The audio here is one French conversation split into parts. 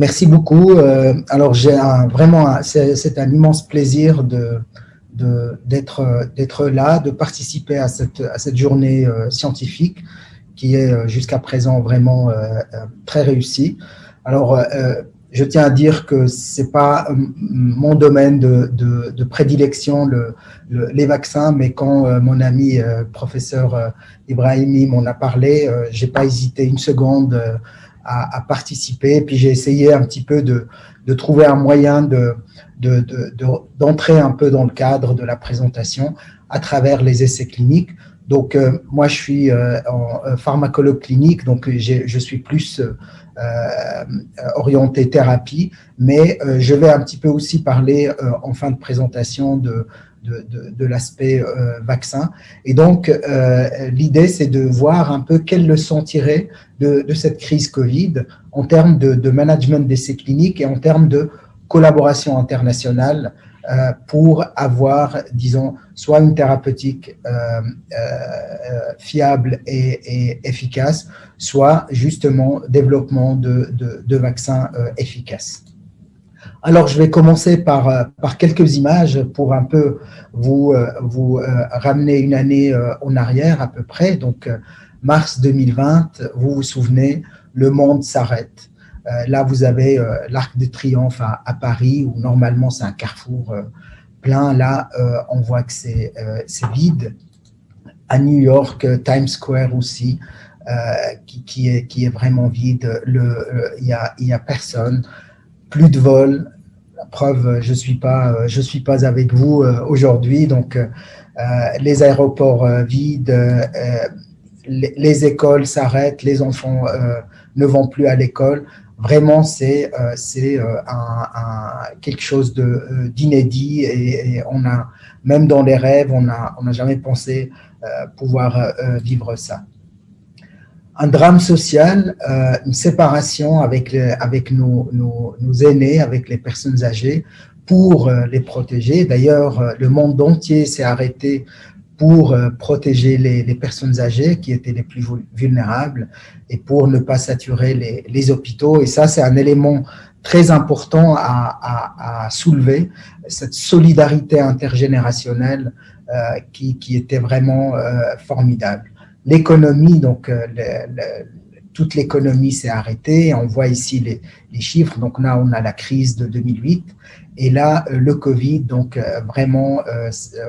Merci beaucoup. Alors, c'est un immense plaisir d'être là, de participer à cette journée scientifique qui est jusqu'à présent vraiment très réussie. Alors, je tiens à dire que c'est pas mon domaine de prédilection, les vaccins, mais quand mon ami professeur Ibrahimi m'en a parlé, j'ai pas hésité une seconde à participer. Puis j'ai essayé un petit peu de trouver un moyen d'entrer un peu dans le cadre de la présentation à travers les essais cliniques. Donc, moi, je suis en pharmacologue clinique, donc je suis plus orienté thérapie, mais je vais un petit peu aussi parler en fin de présentation de l'aspect vaccin. Et donc, l'idée, c'est de voir un peu quelles leçons tirer de cette crise Covid en termes de management d'essais cliniques et en termes de collaboration internationale pour avoir, disons, soit une thérapeutique fiable et efficace, soit justement développement de vaccins efficaces. Alors, je vais commencer par quelques images pour un peu vous ramener une année en arrière à peu près. Donc, mars 2020, vous vous souvenez, le monde s'arrête. Là, vous avez l'Arc de Triomphe à Paris, où normalement c'est un carrefour plein. Là, on voit que c'est vide. À New York, Times Square aussi, qui est vraiment vide. Il y a personne. Plus de vols. La preuve, je suis pas avec vous aujourd'hui. Donc, les aéroports vides, les écoles s'arrêtent, les enfants ne vont plus à l'école. Vraiment, c'est quelque chose d'inédit et on a, même dans les rêves, on n'a jamais pensé pouvoir vivre ça. Un drame social, une séparation avec nos aînés, avec les personnes âgées, pour les protéger. D'ailleurs, le monde entier s'est arrêté pour protéger les personnes âgées qui étaient les plus vulnérables et pour ne pas saturer les hôpitaux. Et ça, c'est un élément très important à soulever, cette solidarité intergénérationnelle qui était vraiment formidable. L'économie, donc toute l'économie s'est arrêtée. On voit ici les chiffres. Donc là, on a la crise de 2008 et là, le Covid. Donc vraiment,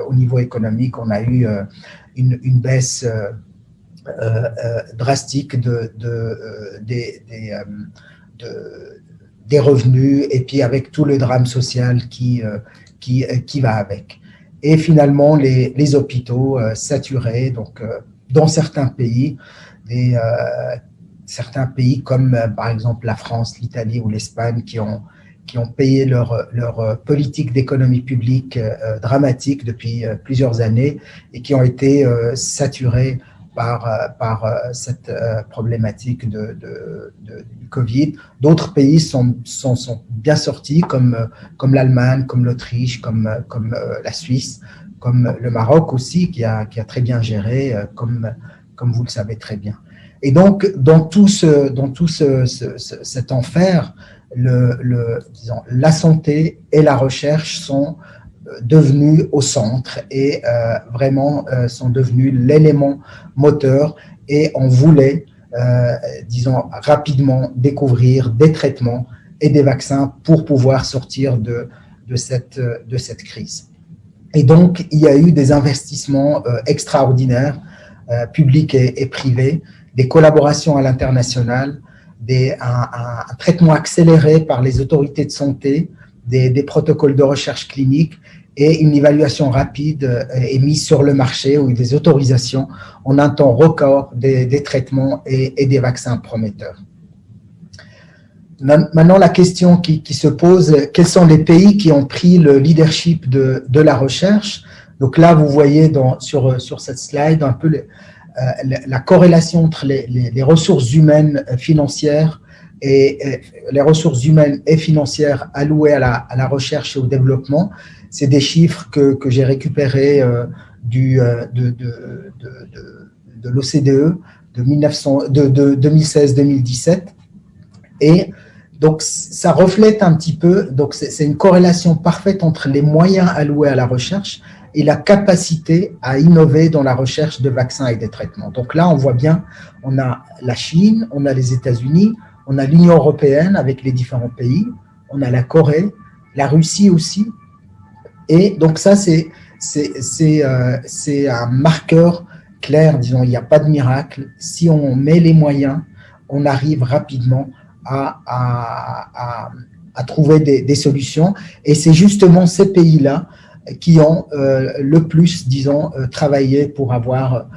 au niveau économique, on a eu une baisse drastique des revenus et puis avec tout le drame social qui va avec. Et finalement, les hôpitaux saturés, donc dans certains pays, certains pays comme par exemple la France, l'Italie ou l'Espagne qui ont payé leur politique d'économie publique dramatique depuis plusieurs années et qui ont été saturés par cette problématique du Covid. D'autres pays sont bien sortis comme l'Allemagne, comme l'Autriche, comme la Suisse, comme le Maroc aussi, qui a très bien géré, comme vous le savez très bien. Et donc, dans tout cet enfer, disons, la santé et la recherche sont devenus au centre et vraiment sont devenus l'élément moteur et on voulait, disons, rapidement découvrir des traitements et des vaccins pour pouvoir sortir de cette crise. Et donc, il y a eu des investissements extraordinaires, publics et privés, des collaborations à l'international, un traitement accéléré par les autorités de santé, des protocoles de recherche clinique et une évaluation rapide est mise sur le marché ou des autorisations en un temps record des traitements et des vaccins prometteurs. Maintenant, la question qui se pose, quels sont les pays qui ont pris le leadership de la recherche? Donc là, vous voyez sur cette slide un peu la corrélation entre les ressources humaines financières et les ressources humaines et financières allouées à la recherche et au développement. C'est des chiffres que j'ai récupérés de l'OCDE de 2016-2017. Et Donc, ça reflète un petit peu, donc c'est une corrélation parfaite entre les moyens alloués à la recherche et la capacité à innover dans la recherche de vaccins et de traitements. Donc là, on voit bien, on a la Chine, on a les États-Unis, on a l'Union européenne avec les différents pays, on a la Corée, la Russie aussi. Et donc ça, c'est un marqueur clair, disons, il n'y a pas de miracle. Si on met les moyens, on arrive rapidement à trouver des solutions. Et c'est justement ces pays-là qui ont le plus, disons, travaillé pour avoir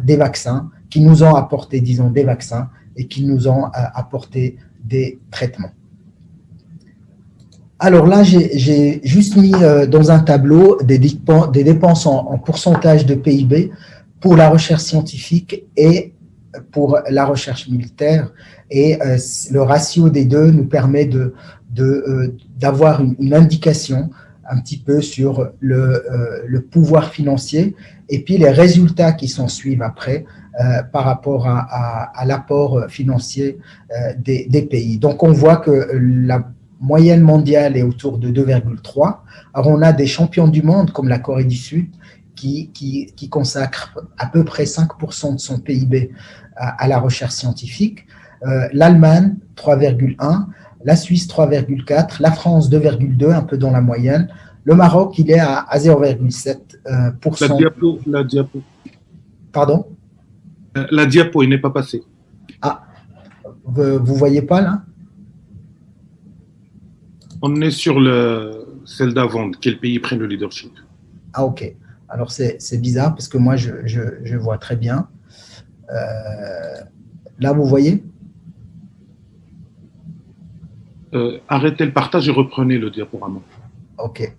des vaccins, qui nous ont apporté, disons, des vaccins et qui nous ont apporté des traitements. Alors là, j'ai juste mis dans un tableau des dépenses en pourcentage de PIB pour la recherche scientifique et pour la recherche militaire. Et le ratio des deux nous permet d'avoir une indication un petit peu sur le pouvoir financier et puis les résultats qui s'en suivent après par rapport à l'apport financier des pays. Donc, on voit que la moyenne mondiale est autour de 2,3. Alors, on a des champions du monde comme la Corée du Sud qui consacre à peu près 5% de son PIB à la recherche scientifique. L'Allemagne, 3,1. La Suisse, 3,4. La France, 2,2, un peu dans la moyenne. Le Maroc, il est à 0,7%. La diapo. Pardon? La diapo, il n'est pas passé. Ah, vous voyez pas là? On est sur celle d'avant, quel pays prend le leadership. Ah, ok. Alors, c'est bizarre parce que moi, je vois très bien. Là, vous voyez? Arrêtez le partage et reprenez le diaporama. Ok.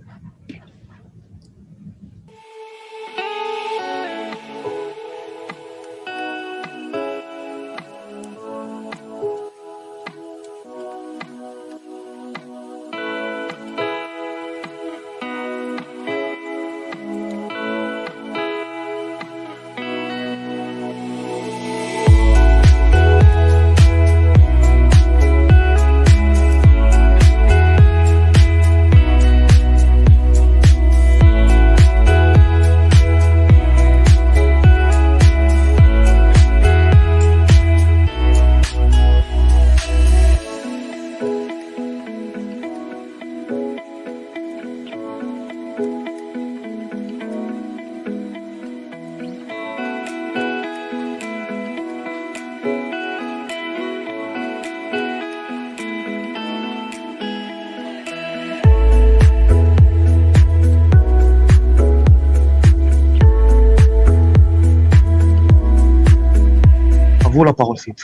Vous la parole, Philippe.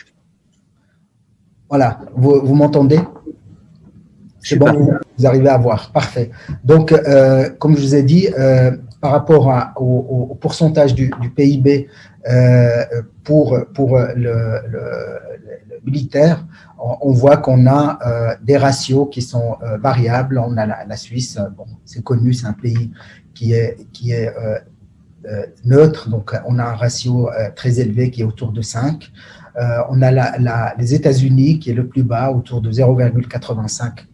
Voilà, vous m'entendez? C'est bon, vous arrivez à voir. Parfait. Donc, comme je vous ai dit, par rapport au pourcentage du PIB pour le militaire, on voit qu'on a des ratios qui sont variables. On a la Suisse, bon, c'est connu, c'est un pays qui est neutre, donc on a un ratio très élevé qui est autour de 5. On a les États-Unis qui est le plus bas, autour de 0,85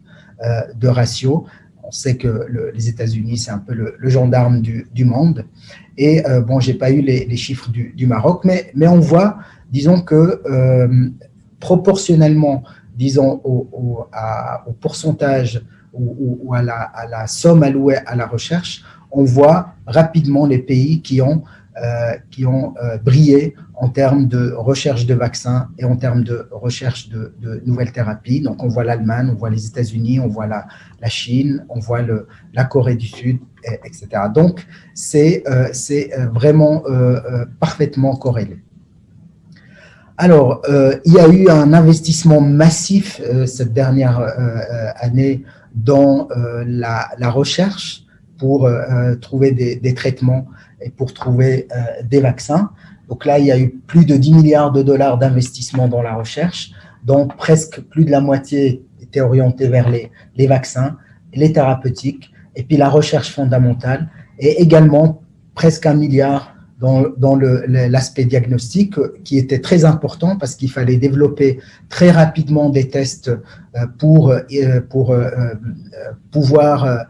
de ratio. On sait que les États-Unis, c'est un peu le gendarme du monde. Et bon, je n'ai pas eu les chiffres du Maroc, mais on voit, disons que proportionnellement, disons, au pourcentage ou à la somme allouée à la recherche, on voit rapidement les pays qui ont brillé en termes de recherche de vaccins et en termes de recherche de nouvelles thérapies. Donc, on voit l'Allemagne, on voit les États-Unis, on voit la Chine, on voit la Corée du Sud, etc. Donc, c'est vraiment parfaitement corrélé. Alors, il y a eu un investissement massif cette dernière année dans la recherche pour trouver des traitements et pour trouver des vaccins. Donc là, il y a eu plus de 10 milliards de dollars d'investissement dans la recherche, dont presque plus de la moitié était orientée vers les vaccins, les thérapeutiques, et puis la recherche fondamentale, et également presque 1 milliard dans l'aspect diagnostique qui était très important parce qu'il fallait développer très rapidement des tests pour pouvoir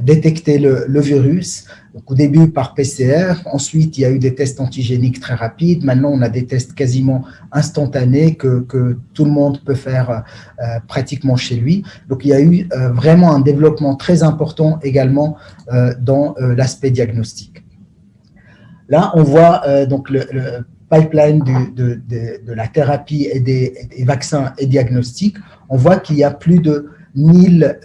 détecter le virus. Donc, au début par PCR, ensuite il y a eu des tests antigéniques très rapides, maintenant on a des tests quasiment instantanés que tout le monde peut faire pratiquement chez lui. Donc il y a eu vraiment un développement très important également dans l'aspect diagnostique. Là, on voit donc le pipeline de la thérapie et des vaccins et diagnostics. On voit qu'il y a plus de 1000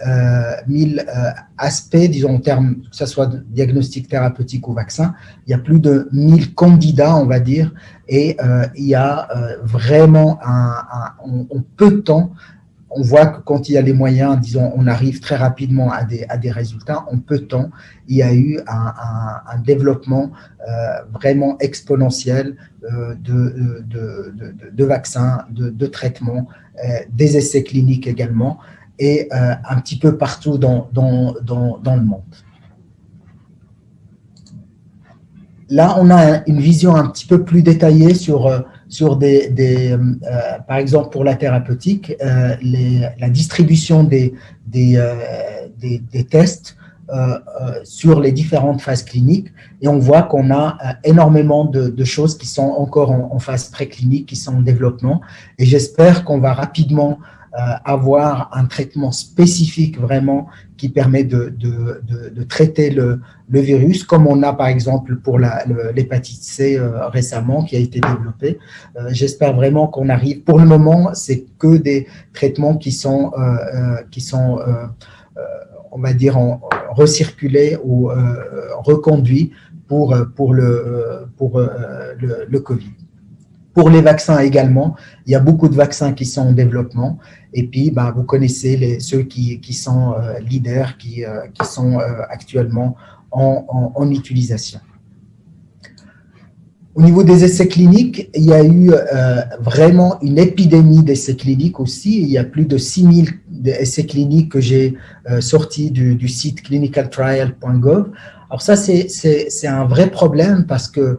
aspects, disons en termes, que ce soit diagnostic, thérapeutique ou vaccin, il y a plus de 1000 candidats, on va dire, et il y a vraiment en peu de temps. On voit que quand il y a les moyens, disons, on arrive très rapidement à des résultats. En peu de temps, il y a eu un développement vraiment exponentiel de vaccins, de traitements, des essais cliniques également, et un petit peu partout dans le monde. Là, on a une vision un petit peu plus détaillée sur par exemple pour la thérapeutique, la distribution des tests sur les différentes phases cliniques, et on voit qu'on a énormément de choses qui sont encore en phase préclinique, qui sont en développement, et j'espère qu'on va rapidement avoir un traitement spécifique vraiment qui permet de traiter le virus, comme on a par exemple pour l'hépatite C récemment qui a été développé. J'espère vraiment qu'on arrive. Pour le moment, c'est que des traitements qui sont on va dire, recirculés ou reconduits pour le Covid. Pour les vaccins également, il y a beaucoup de vaccins qui sont en développement. Et puis, vous connaissez ceux qui sont leaders, qui sont actuellement en utilisation. Au niveau des essais cliniques, il y a eu vraiment une épidémie d'essais cliniques aussi. Il y a plus de 6000 essais cliniques que j'ai sortis du site clinicaltrial.gov. Alors ça, c'est un vrai problème parce que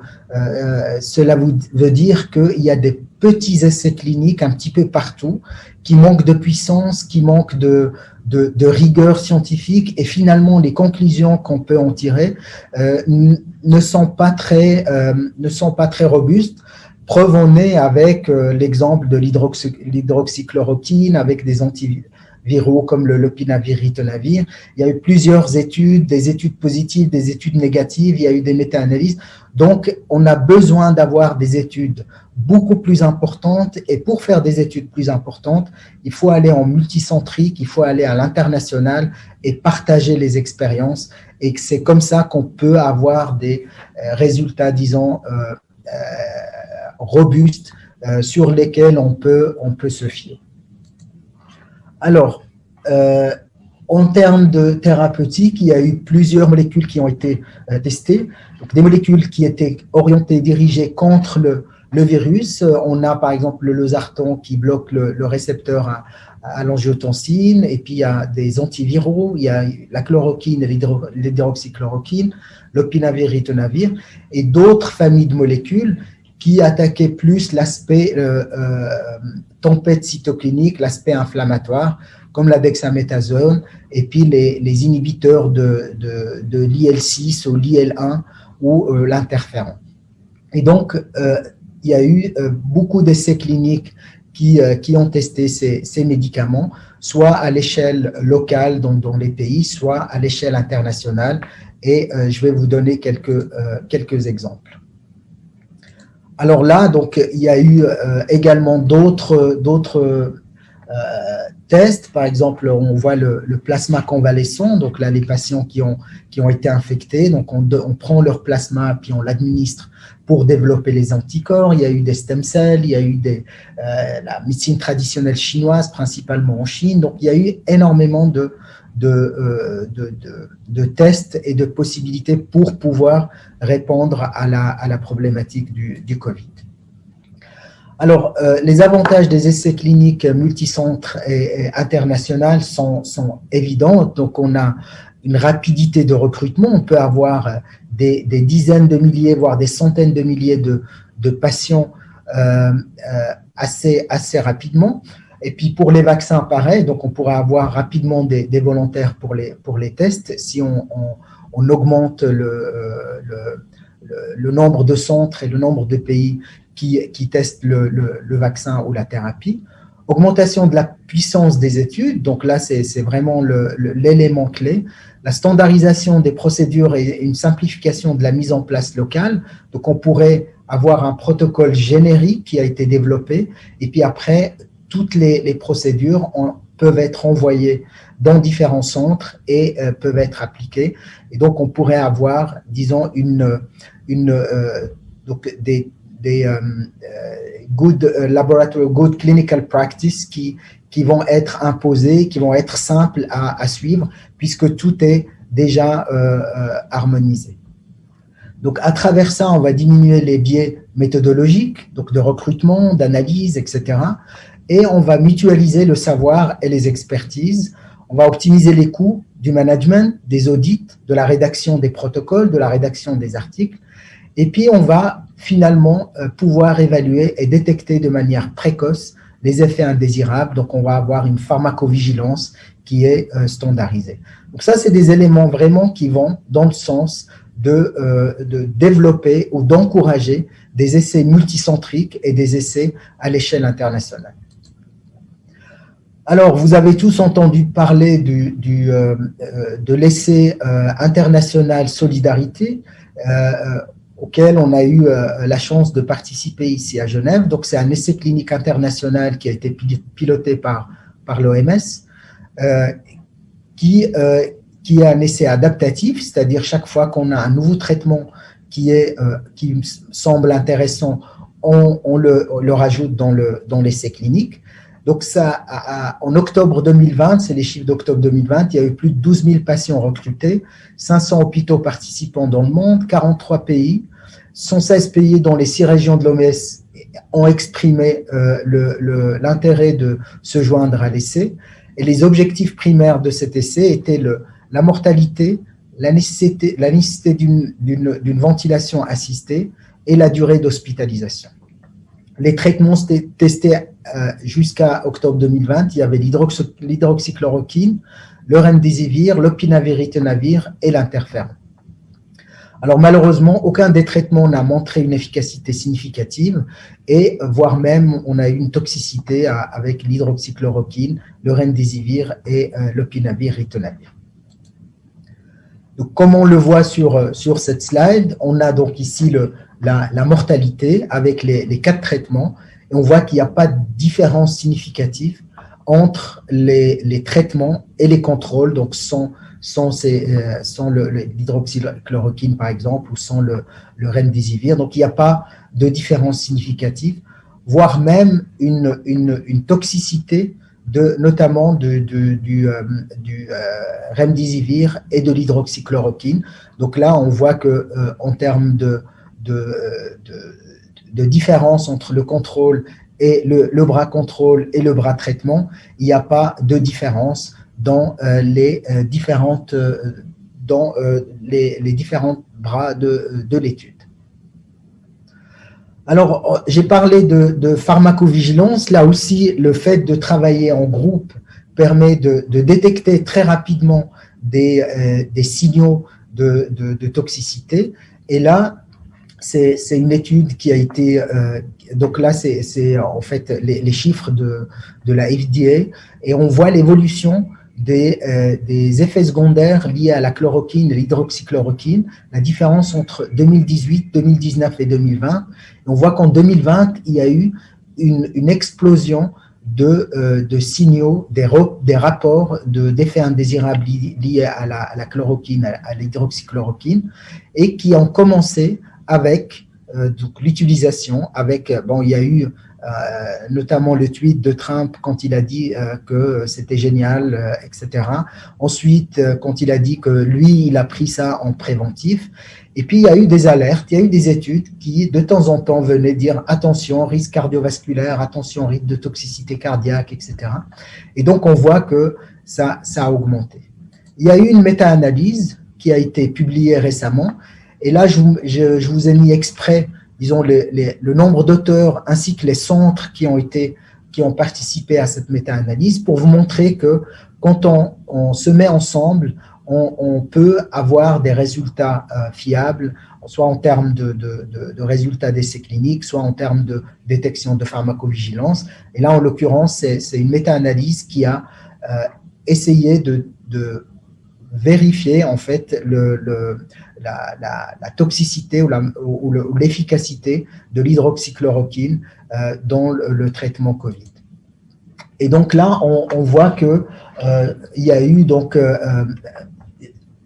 cela veut dire qu'il y a des petits essais cliniques un petit peu partout qui manquent de puissance, qui manquent de rigueur scientifique, et finalement les conclusions qu'on peut en tirer ne sont pas très robustes. Preuve en est avec l'exemple de l'hydroxychloroquine, avec des antiviraux comme le lopinavir-ritonavir. Il y a eu plusieurs études, des études positives, des études négatives, il y a eu des méta-analyses. Donc, on a besoin d'avoir des études beaucoup plus importantes, et pour faire des études plus importantes, il faut aller en multicentrique, il faut aller à l'international et partager les expériences, et c'est comme ça qu'on peut avoir des résultats, disons, robustes sur lesquels on peut se fier. Alors, en termes de thérapeutique, il y a eu plusieurs molécules qui ont été testées. Donc, des molécules qui étaient orientées, dirigées contre le virus. On a par exemple le losartan qui bloque le récepteur à l'angiotensine, et puis il y a des antiviraux, il y a la chloroquine et l'hydroxychloroquine, lopinavir-ritonavir, et d'autres familles de molécules qui attaquaient plus l'aspect tempête cytokinique, l'aspect inflammatoire, comme la dexaméthasone, et puis les inhibiteurs de l'IL-6 ou l'IL-1 ou l'interféron. Et donc, il y a eu beaucoup d'essais cliniques qui ont testé ces médicaments, soit à l'échelle locale dans les pays, soit à l'échelle internationale. Et je vais vous donner quelques exemples. Alors là, donc, il y a eu également d'autres tests. Par exemple, on voit le plasma convalescent. Donc là, les patients qui ont été infectés, donc on prend leur plasma puis on l'administre pour développer les anticorps. Il y a eu des stem cells, il y a eu la médecine traditionnelle chinoise, principalement en Chine. Donc, il y a eu énormément de tests et de possibilités pour pouvoir répondre à la problématique du Covid. Alors, les avantages des essais cliniques multicentres et internationaux sont évidents. Donc, on a une rapidité de recrutement. On peut avoir des dizaines de milliers, voire des centaines de milliers de patients assez rapidement. Et puis pour les vaccins, pareil, donc on pourrait avoir rapidement des volontaires pour les tests si on augmente le nombre de centres et le nombre de pays qui testent le vaccin ou la thérapie. Augmentation de la puissance des études, donc là c'est vraiment l'élément clé. La standardisation des procédures et une simplification de la mise en place locale. Donc on pourrait avoir un protocole générique qui a été développé et puis après toutes les procédures peuvent être envoyées dans différents centres et peuvent être appliquées. Et donc on pourrait avoir, disons, donc des good laboratory, good clinical practice qui vont être imposés, qui vont être simples à suivre, puisque tout est déjà harmonisé. Donc, à travers ça, on va diminuer les biais méthodologiques, donc de recrutement, d'analyse, etc. Et on va mutualiser le savoir et les expertises. On va optimiser les coûts du management, des audits, de la rédaction des protocoles, de la rédaction des articles. Et puis, on va finalement pouvoir évaluer et détecter de manière précoce les effets indésirables. Donc, on va avoir une pharmacovigilance qui est standardisée. Donc, ça, c'est des éléments vraiment qui vont dans le sens de développer ou d'encourager des essais multicentriques et des essais à l'échelle internationale. Alors, vous avez tous entendu parler de l'essai international Solidarité, auquel on a eu la chance de participer ici à Genève. Donc, c'est un essai clinique international qui a été piloté par l'OMS, qui est un essai adaptatif, c'est-à-dire chaque fois qu'on a un nouveau traitement qui semble intéressant, on le rajoute dans l'essai clinique. Donc, ça, en octobre 2020, c'est les chiffres d'octobre 2020, il y a eu plus de 12 000 patients recrutés, 500 hôpitaux participants dans le monde, 43 pays, 116 pays dont les 6 régions de l'OMS ont exprimé l'intérêt de se joindre à l'essai. Et les objectifs primaires de cet essai étaient la mortalité, la nécessité d'une ventilation assistée et la durée d'hospitalisation. Les traitements testés jusqu'à octobre 2020, il y avait l'hydroxychloroquine, le remdesivir, l'opinavir-ritonavir et l'interféron. Alors malheureusement, aucun des traitements n'a montré une efficacité significative et voire même on a eu une toxicité avec l'hydroxychloroquine, le remdesivir et l'opinavir-ritonavir. Donc comme on le voit sur cette slide, on a donc ici la mortalité avec les 4 traitements et on voit qu'il n'y a pas de différence significative entre les traitements et les contrôles, donc sans l'hydroxychloroquine par exemple ou sans le remdesivir. Donc il n'y a pas de différence significative, voire même une toxicité notamment du remdesivir et de l'hydroxychloroquine. Donc là, on voit que en termes de différence entre le contrôle et le bras contrôle et le bras traitement, il n'y a pas de différence dans les différents bras de l'étude. Alors, j'ai parlé de pharmacovigilance. Là aussi, le fait de travailler en groupe permet de détecter très rapidement des signaux de toxicité. Et là, c'est une étude qui a été… donc là, c'est en fait les chiffres de la FDA et on voit l'évolution des effets secondaires liés à la chloroquine et l'hydroxychloroquine, la différence entre 2018, 2019 et 2020. Et on voit qu'en 2020, il y a eu une explosion de signaux, des rapports d'effets indésirables liés à la chloroquine, à l'hydroxychloroquine, et qui ont commencé avec l'utilisation, il y a eu notamment le tweet de Trump quand il a dit que c'était génial, etc. Ensuite, quand il a dit que lui, il a pris ça en préventif. Et puis, il y a eu des alertes, il y a eu des études qui, de temps en temps, venaient dire attention, risque cardiovasculaire, attention, risque de toxicité cardiaque, etc. Et donc, on voit que ça a augmenté. Il y a eu une méta-analyse qui a été publiée récemment Et là, je vous ai mis exprès, disons, le nombre d'auteurs ainsi que les centres qui ont participé à cette méta-analyse pour vous montrer que quand on se met ensemble, on peut avoir des résultats fiables, soit en termes de résultats d'essais cliniques, soit en termes de détection de pharmacovigilance. Et là, en l'occurrence, c'est une méta-analyse qui a essayé de vérifier en fait la toxicité ou l'efficacité de l'hydroxychloroquine dans le traitement Covid. Et donc là, on voit que il y a eu donc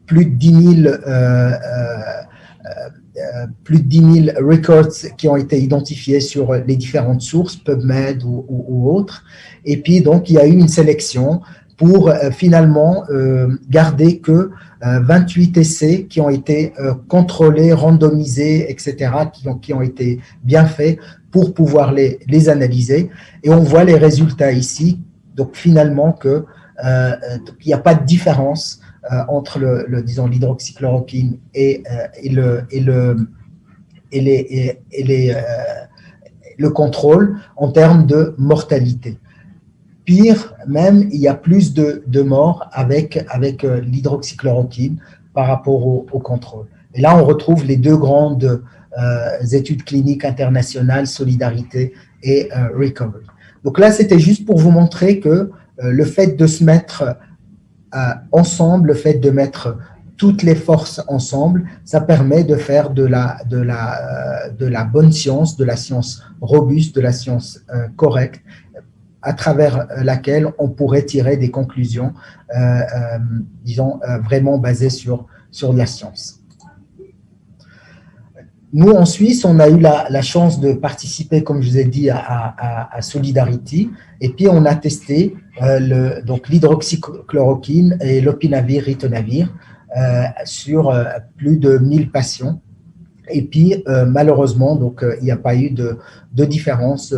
plus de 10 000 records qui ont été identifiés sur les différentes sources, PubMed ou autres. Et puis, donc, il y a eu une sélection pour finalement garder que 28 essais qui ont été contrôlés, randomisés, etc., qui ont été bien faits pour pouvoir les analyser. Et on voit les résultats ici. Donc, finalement, qu'il n'y a pas de différence entre disons, l'hydroxychloroquine et le contrôle en termes de mortalité. Pire, même, il y a plus de morts avec l'hydroxychloroquine par rapport au contrôle. Et là, on retrouve les deux grandes études cliniques internationales, Solidarité et Recovery. Donc là, c'était juste pour vous montrer que le fait de se mettre ensemble, le fait de mettre toutes les forces ensemble, ça permet de faire de la bonne science, de la science robuste, de la science correcte, à travers laquelle on pourrait tirer des conclusions, disons, vraiment basées sur la science. Nous, en Suisse, on a eu la chance de participer, comme je vous ai dit, à Solidarity, et puis on a testé donc l'hydroxychloroquine et l'opinavir-ritonavir sur plus de 1000 patients. Et puis, malheureusement, donc, il n'y a pas eu de différence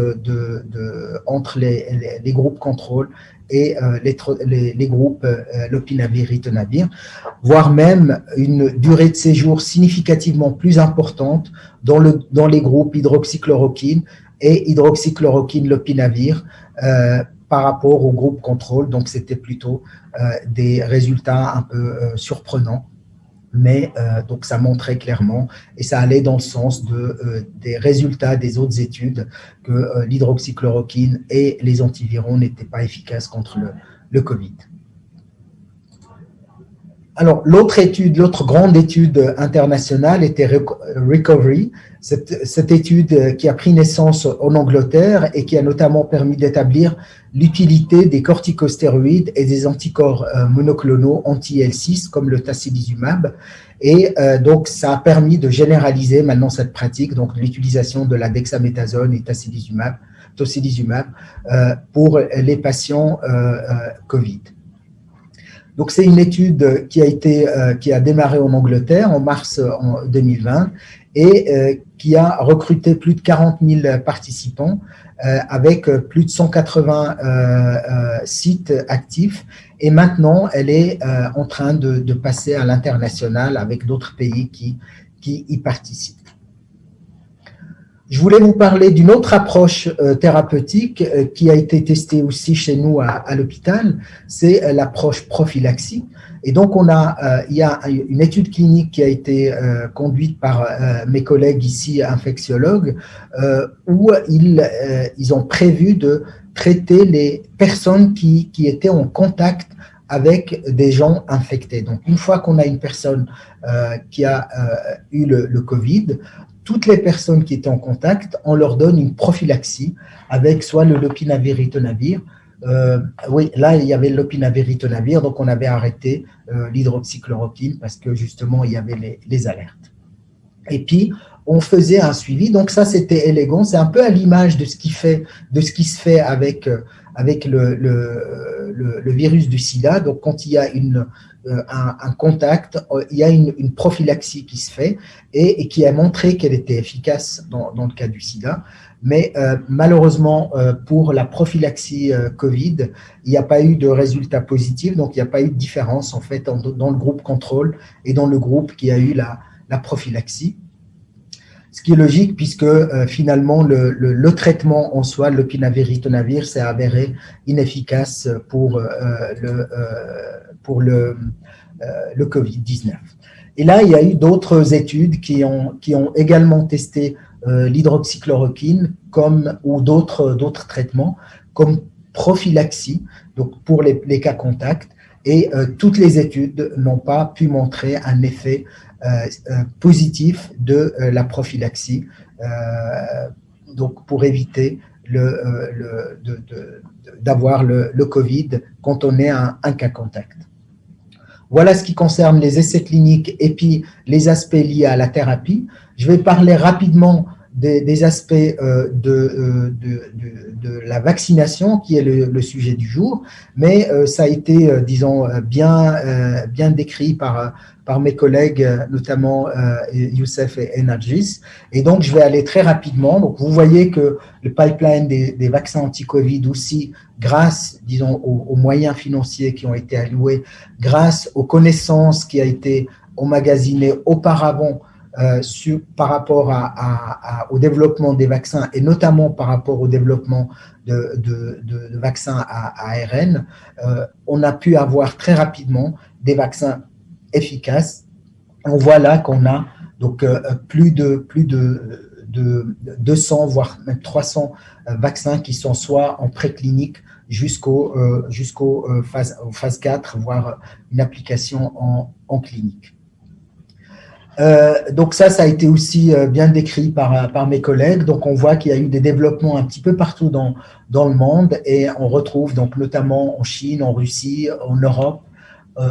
entre les groupes contrôle et les groupes lopinavir-ritonavir, voire même une durée de séjour significativement plus importante dans les groupes hydroxychloroquine et hydroxychloroquine-lopinavir par rapport au groupe contrôle. Donc, c'était plutôt des résultats un peu surprenants. Mais donc ça montrait clairement et ça allait dans le sens des résultats des autres études que l'hydroxychloroquine et les antiviraux n'étaient pas efficaces contre le Covid. Alors, l'autre grande étude internationale était Recovery, cette étude qui a pris naissance en Angleterre et qui a notamment permis d'établir l'utilité des corticostéroïdes et des anticorps monoclonaux anti-IL-6 comme le tocilizumab. Et donc, ça a permis de généraliser maintenant cette pratique, donc l'utilisation de la dexaméthasone et tocilizumab pour les patients Covid. Donc, c'est une étude qui a démarré en Angleterre en mars 2020 et qui a recruté plus de 40 000 participants avec plus de 180 sites actifs. Et maintenant, elle est en train de passer à l'international avec d'autres pays qui y participent. Je voulais vous parler d'une autre approche thérapeutique qui a été testée aussi chez nous à l'hôpital, c'est l'approche prophylaxie. Et donc, il y a une étude clinique qui a été conduite par mes collègues ici, infectiologues, où ils ont prévu de traiter les personnes qui étaient en contact avec des gens infectés. Donc, une fois qu'on a une personne qui a eu le Covid, toutes les personnes qui étaient en contact, on leur donne une prophylaxie avec soit le lopinavir-ritonavir. Oui, là, il y avait le lopinavir-ritonavir, donc on avait arrêté l'hydroxychloroquine parce que justement, il y avait les alertes. Et puis, on faisait un suivi. Donc ça, c'était élégant. C'est un peu à l'image de ce qui se fait avec le virus du sida. Donc, quand il y a un contact, il y a une prophylaxie qui se fait et qui a montré qu'elle était efficace dans le cas du sida. Mais malheureusement, pour la prophylaxie Covid, il n'y a pas eu de résultats positifs, donc il n'y a pas eu de différence en fait dans le groupe contrôle et dans le groupe qui a eu la prophylaxie. Ce qui est logique puisque finalement le traitement en soi, l'opinavir-ritonavir, s'est avéré inefficace pour le Covid-19. Et là, il y a eu d'autres études qui ont également testé l'hydroxychloroquine ou d'autres traitements comme prophylaxie, donc pour les cas contacts, et toutes les études n'ont pas pu montrer un effet positif de la prophylaxie, donc pour éviter d'avoir le Covid quand on est un cas contact. Voilà ce qui concerne les essais cliniques et puis les aspects liés à la thérapie. Je vais parler rapidement des aspects de la vaccination qui est le sujet du jour, mais ça a été, disons, bien décrit par mes collègues, notamment Youssef et Nargis. Et donc, je vais aller très rapidement. Donc, vous voyez que le pipeline des vaccins anti-Covid aussi, grâce, disons, aux moyens financiers qui ont été alloués, grâce aux connaissances qui ont été emmagasinées auparavant par rapport au développement des vaccins et notamment par rapport au développement de vaccins à ARN, on a pu avoir très rapidement des vaccins efficaces. On voit là qu'on a donc plus de 200 voire même 300 vaccins qui sont soit en préclinique jusqu'aux phase 4, voire une application en clinique. Donc ça a été aussi bien décrit par mes collègues. Donc on voit qu'il y a eu des développements un petit peu partout dans le monde et on retrouve donc notamment en Chine, en Russie, en Europe,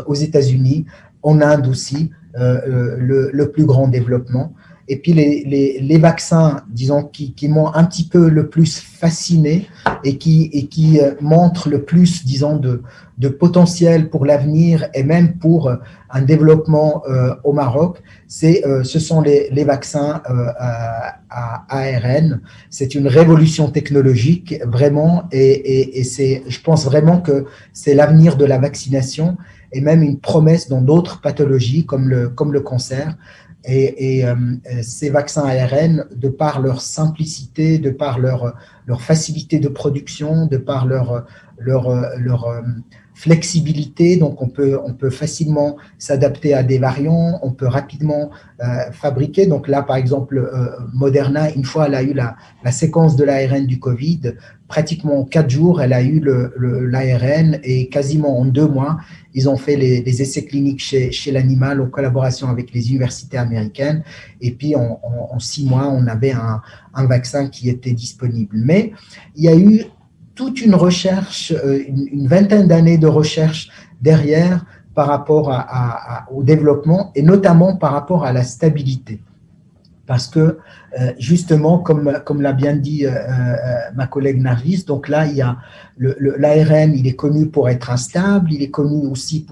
aux États-Unis, en Inde aussi, le plus grand développement. Et puis les vaccins, disons, qui m'ont un petit peu le plus fasciné et qui montrent le plus, disons, de potentiel pour l'avenir et même pour un développement au Maroc, ce sont les vaccins à ARN. C'est une révolution technologique, vraiment, et je pense vraiment que c'est l'avenir de la vaccination et même une promesse dans d'autres pathologies comme le cancer. Et ces vaccins ARN, de par leur simplicité, de par leur facilité de production, de par leur flexibilité, donc on peut facilement s'adapter à des variants, on peut rapidement fabriquer. Donc là, par exemple, Moderna, une fois elle a eu la séquence de l'ARN du Covid, pratiquement en 4 jours, elle a eu l'ARN et quasiment en 2 mois, ils ont fait les essais cliniques chez l'animal en collaboration avec les universités américaines. Et puis, en 6 mois, on avait un vaccin qui était disponible. Mais il y a eu toute une recherche, une vingtaine d'années de recherche derrière par rapport au développement et notamment par rapport à la stabilité. Parce que, justement, comme l'a bien dit ma collègue Nargis, donc là, il y a l'ARN, il est connu pour être instable, il est connu aussi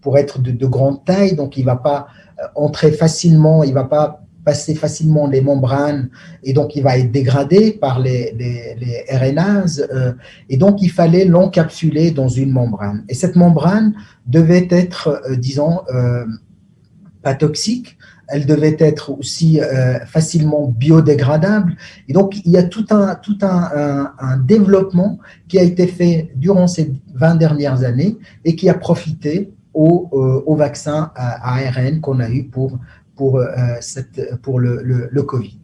pour être de grande taille, donc il ne va pas entrer facilement, il ne va pas passer facilement les membranes et donc il va être dégradé par les RNAs et donc il fallait l'encapsuler dans une membrane. Et cette membrane devait être, disons, pas toxique, elle devait être aussi facilement biodégradable. Et donc, il y a tout un développement qui a été fait durant ces 20 dernières années et qui a profité au vaccin à ARN qu'on a eu pour le Covid.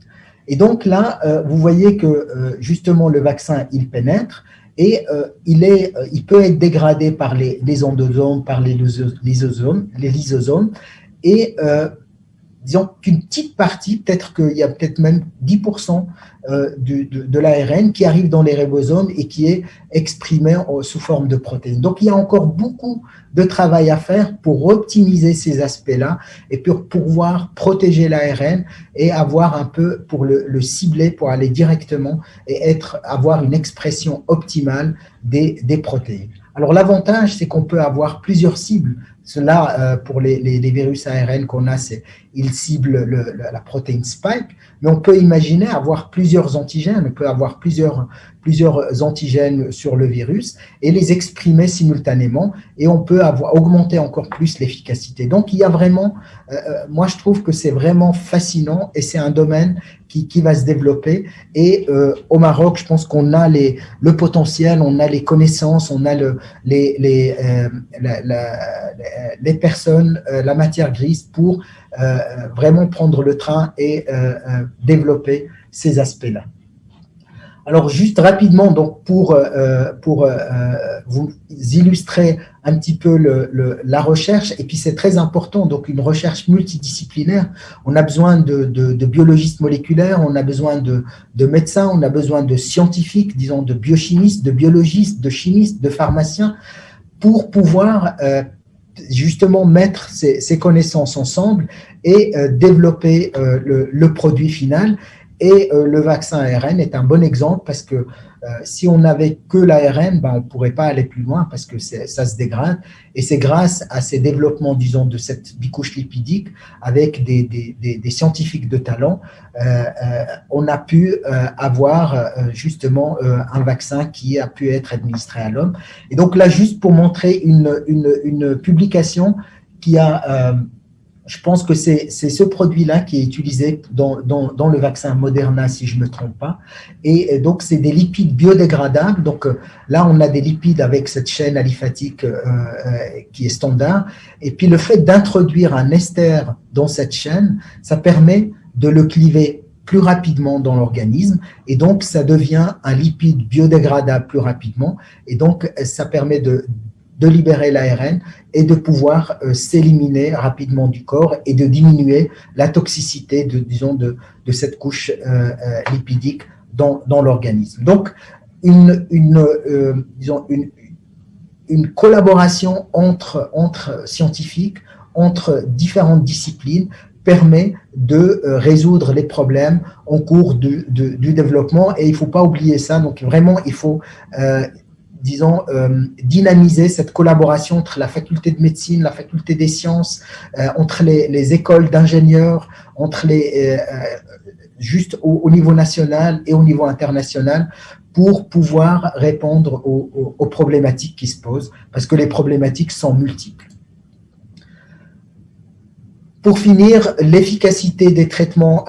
Et donc là, vous voyez que justement le vaccin, il pénètre et il peut être dégradé par les endosomes, par les lysosomes, et disons qu'une petite partie, peut-être qu'il y a peut-être même 10% de l'ARN qui arrive dans les ribosomes et qui est exprimé sous forme de protéines. Donc, il y a encore beaucoup de travail à faire pour optimiser ces aspects-là et pour pouvoir protéger l'ARN et avoir un peu pour le cibler, pour aller directement et avoir une expression optimale des protéines. Alors, l'avantage, c'est qu'on peut avoir plusieurs cibles Cela, pour les virus ARN qu'on a, ils ciblent la protéine spike, mais on peut imaginer avoir plusieurs antigènes, on peut avoir plusieurs antigènes sur le virus et les exprimer simultanément, et on peut augmenter encore plus l'efficacité. Donc, il y a vraiment, moi je trouve que c'est vraiment fascinant et c'est un domaine qui va se développer. Et au Maroc, je pense qu'on a le potentiel, on a les connaissances, on a les personnes, la matière grise pour vraiment prendre le train et développer ces aspects-là. Alors, juste rapidement, donc pour vous illustrer un petit peu la recherche, et puis c'est très important, donc une recherche multidisciplinaire. On a besoin de biologistes moléculaires, on a besoin de médecins, on a besoin de scientifiques, disons de biochimistes, de biologistes, de chimistes, de pharmaciens, pour pouvoir justement mettre ces connaissances ensemble et développer le produit final. Et le vaccin ARN est un bon exemple parce que si on n'avait que l'ARN, on ne pourrait pas aller plus loin parce que ça se dégrade. Et c'est grâce à ces développements, disons, de cette bicouche lipidique avec des scientifiques de talent, on a pu avoir justement un vaccin qui a pu être administré à l'homme. Et donc là, juste pour montrer une publication qui a... je pense que c'est ce produit-là qui est utilisé dans le vaccin Moderna, si je ne me trompe pas. Et donc, c'est des lipides biodégradables. Donc, là, on a des lipides avec cette chaîne aliphatique qui est standard. Et puis, le fait d'introduire un ester dans cette chaîne, ça permet de le cliver plus rapidement dans l'organisme. Et donc, ça devient un lipide biodégradable plus rapidement. Et donc, ça permet de libérer l'ARN et de pouvoir s'éliminer rapidement du corps et de diminuer la toxicité de cette couche lipidique dans l'organisme. Donc, une collaboration entre scientifiques, entre différentes disciplines, permet de résoudre les problèmes en cours du développement, et il ne faut pas oublier ça. Donc, vraiment, il faut dynamiser cette collaboration entre la faculté de médecine, la faculté des sciences, entre les écoles d'ingénieurs, entre juste au niveau national et au niveau international, pour pouvoir répondre aux problématiques qui se posent, parce que les problématiques sont multiples. Pour finir, l'efficacité des traitements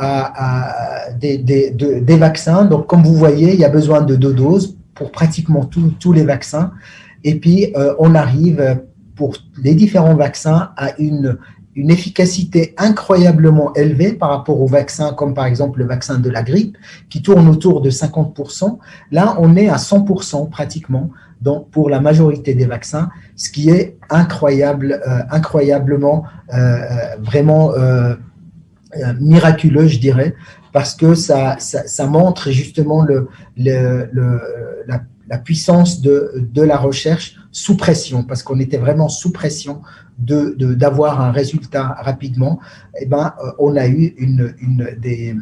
des vaccins. Donc, comme vous voyez, il y a besoin de 2 doses pour pratiquement tous les vaccins. Et puis, on arrive pour les différents vaccins à une efficacité incroyablement élevée par rapport aux vaccins, comme par exemple le vaccin de la grippe, qui tourne autour de 50%. Là, on est à 100% pratiquement pour la majorité des vaccins, ce qui est incroyablement, vraiment miraculeux, je dirais, parce que ça montre justement la puissance de la recherche sous pression, parce qu'on était vraiment sous pression d'avoir un résultat rapidement. Et on a eu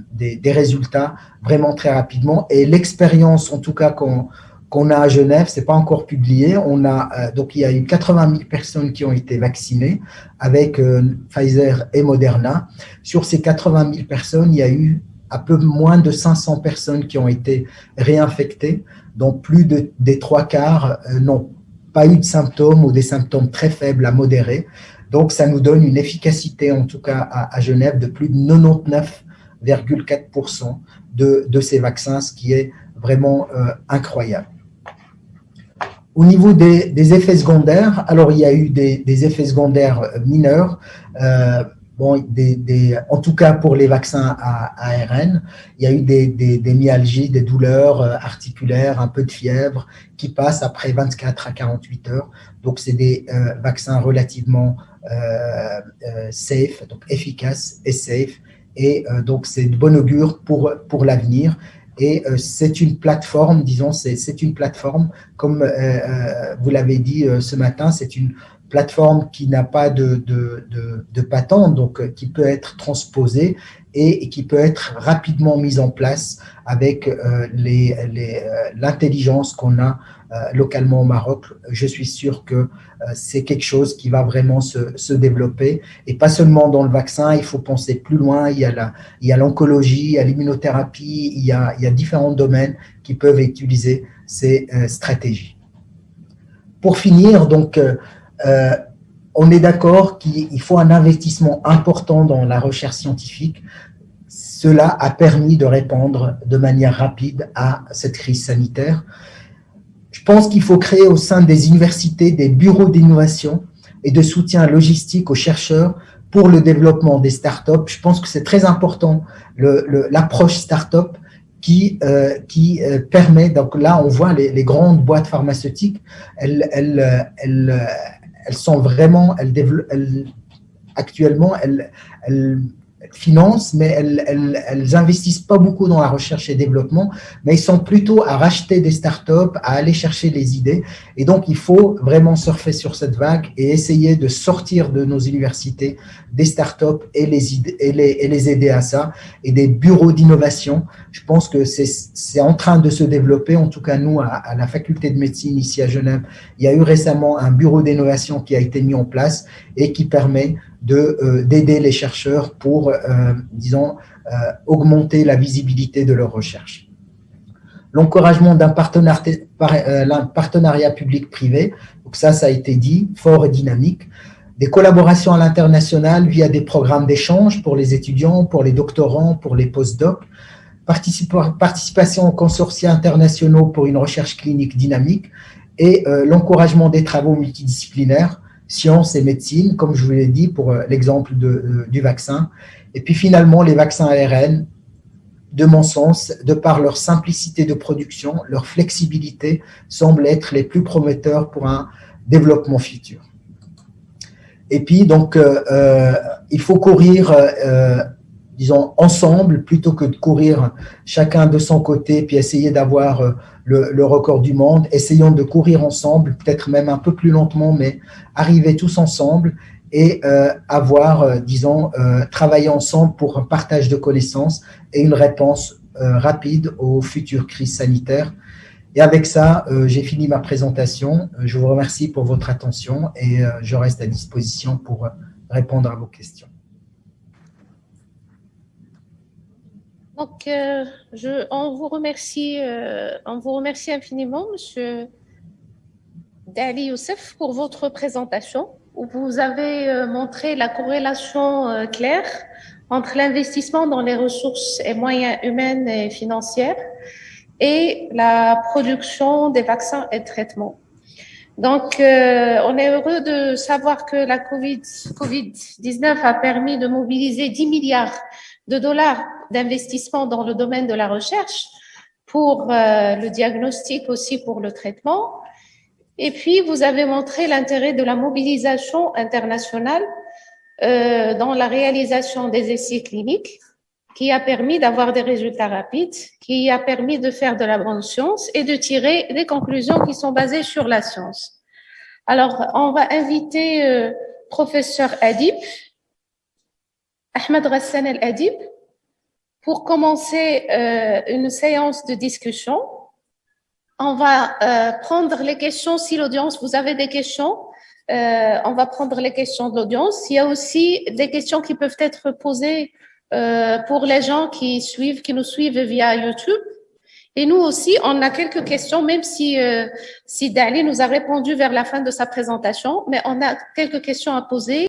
des résultats vraiment très rapidement, et l'expérience en tout cas qu'on a à Genève, c'est pas encore publié. Donc il y a eu 80 000 personnes qui ont été vaccinées avec Pfizer et Moderna. Sur ces 80 000 personnes, il y a eu un peu moins de 500 personnes qui ont été réinfectées, dont plus des 3/4 n'ont pas eu de symptômes ou des symptômes très faibles à modérés. Donc, ça nous donne une efficacité, en tout cas à Genève, de plus de 99,4% de ces vaccins, ce qui est vraiment incroyable. Au niveau des effets secondaires, alors il y a eu des effets secondaires mineurs, en tout cas pour les vaccins à ARN, il y a eu des myalgies, des douleurs articulaires, un peu de fièvre qui passent après 24 à 48 heures. Donc, c'est des vaccins relativement safe, donc efficaces et safe. Et donc, c'est de bon augure pour l'avenir. Et c'est une plateforme, disons, c'est une plateforme, comme vous l'avez dit ce matin, c'est une plateforme qui n'a pas de patente, donc qui peut être transposée et qui peut être rapidement mise en place avec l'intelligence qu'on a localement au Maroc. Je suis sûr que c'est quelque chose qui va vraiment se développer, et pas seulement dans le vaccin. Il faut penser plus loin. Il y a l'oncologie, il y a l'immunothérapie, il y a différents domaines qui peuvent utiliser ces stratégies. Pour finir, donc, on est d'accord qu'il faut un investissement important dans la recherche scientifique. Cela a permis de répondre de manière rapide à cette crise sanitaire. Je pense qu'il faut créer au sein des universités des bureaux d'innovation et de soutien logistique aux chercheurs pour le développement des startups. Je pense que c'est très important, l'approche startup qui permet, donc là on voit les grandes boîtes pharmaceutiques, elles sont vraiment, actuellement, elles financent, mais elles investissent pas beaucoup dans la recherche et développement, mais ils sont plutôt à racheter des startups, à aller chercher les idées. Et donc, il faut vraiment surfer sur cette vague et essayer de sortir de nos universités des startups et les aider à ça, et des bureaux d'innovation. Je pense que c'est en train de se développer. En tout cas, nous, à la faculté de médecine ici à Genève, il y a eu récemment un bureau d'innovation qui a été mis en place et qui permet d'aider les chercheurs pour, disons, augmenter la visibilité de leurs recherches. L'encouragement d'un partenariat public-privé, donc ça a été dit, fort et dynamique. Des collaborations à l'international via des programmes d'échange pour les étudiants, pour les doctorants, pour les post-docs. Participation aux consortia internationaux pour une recherche clinique dynamique, et l'encouragement des travaux multidisciplinaires, sciences et médecine, comme je vous l'ai dit pour l'exemple du vaccin. Et puis finalement, les vaccins ARN, de mon sens, de par leur simplicité de production, leur flexibilité, semblent être les plus prometteurs pour un développement futur. Et puis, donc, il faut courir, disons, ensemble, plutôt que de courir chacun de son côté, puis essayer d'avoir le record du monde. Essayons de courir ensemble, peut-être même un peu plus lentement, mais arriver tous ensemble et disons, travailler ensemble pour un partage de connaissances et une réponse rapide aux futures crises sanitaires. Et avec ça, j'ai fini ma présentation. Je vous remercie pour votre attention et je reste à disposition pour répondre à vos questions. Donc, on vous remercie infiniment, Monsieur Dali Youssef, pour votre présentation, où vous avez montré la corrélation claire entre l'investissement dans les ressources et moyens humains et financiers et la production des vaccins et traitements. Donc, on est heureux de savoir que la Covid-19 a permis de mobiliser 10 milliards de dollars d'investissement dans le domaine de la recherche pour le diagnostic, aussi pour le traitement. Et puis, vous avez montré l'intérêt de la mobilisation internationale dans la réalisation des essais cliniques, qui a permis d'avoir des résultats rapides, qui a permis de faire de la bonne science et de tirer des conclusions qui sont basées sur la science. Alors, on va inviter professeur Adib, Ahmed Ghassan El-Adib, pour commencer une séance de discussion. On va prendre les questions si l'audience, vous avez des questions, on va prendre les questions de l'audience. Il y a aussi des questions qui peuvent être posées pour les gens qui nous suivent via YouTube. Et nous aussi, on a quelques questions, même si Dali nous a répondu vers la fin de sa présentation, mais on a quelques questions à poser.